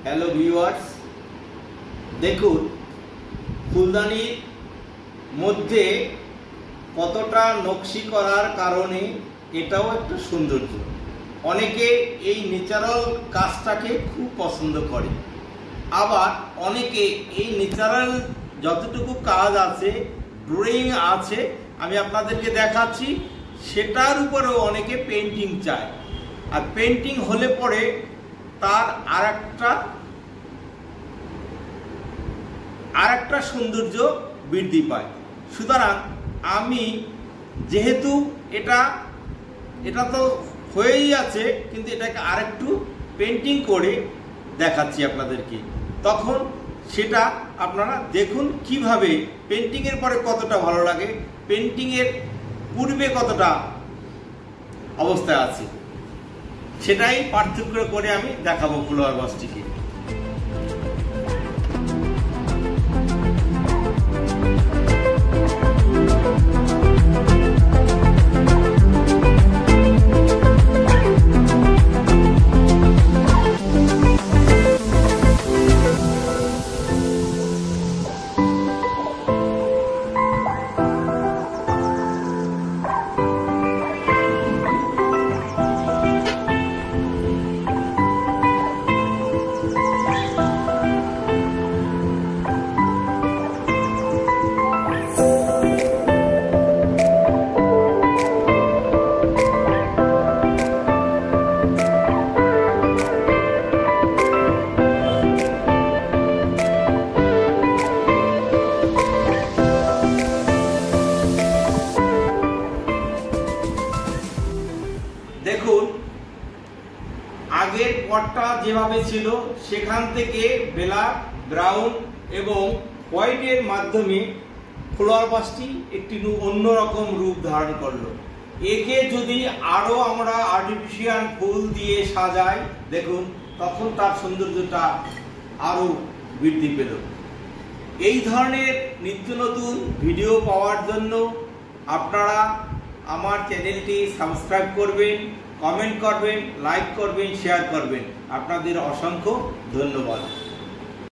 Hello viewers, দেখুন ফুলদানির মধ্যে কতটা নকশি করার কারণে এটাও একটা সৌন্দর্য। অনেকে এই ন্যাচারাল কাজটাকে খুব পছন্দ করে, আবার অনেকে এই ন্যাচারাল যতটুকু কাজ আছে, ড্রয়িং আছে, আমি আপনাদেরকে দেখাচ্ছি, সেটার উপরেও অনেকে পেন্টিং চায়। আর পেন্টিং হলে পরে তার আরেকটা সৌন্দর্য বৃদ্ধি পায়। সুতরাং আমি যেহেতু এটা তো হয়েই আছে, কিন্তু এটাকে আরেকটু পেন্টিং করে দেখাচ্ছি আপনাদেরকে। তখন সেটা আপনারা দেখুন কিভাবে পেন্টিংয়ের পরে কতটা ভালো লাগে, পেন্টিংয়ের পূর্বে কতটা অবস্থায় আছে, সেটাই পার্থক্য করে আমি দেখাবো ফ্লাওয়ার ভাসটিকে। দেখুন আগের পটটা যেভাবে ছিল সেখান থেকে ব্ল্যাক, ব্রাউন এবং হোয়াইটের মাধ্যমে ফ্লাওয়ার ভাসটি একটি অন্যরকম রূপ ধারণ করলো। একে যদি আরো আমরা আর্টিফিশিয়াল ফুল দিয়ে সাজাই, দেখুন তখন তার সৌন্দর্যটা আরো বৃদ্ধি পেল। এই ধরনের নিত্য নতুন ভিডিও পাওয়ার জন্য আপনারা আমার চ্যানেলটি সাবস্ক্রাইব করবেন, কমেন্ট করবেন, লাইক করবেন, শেয়ার করবেন। আপনাদের অসংখ্য ধন্যবাদ।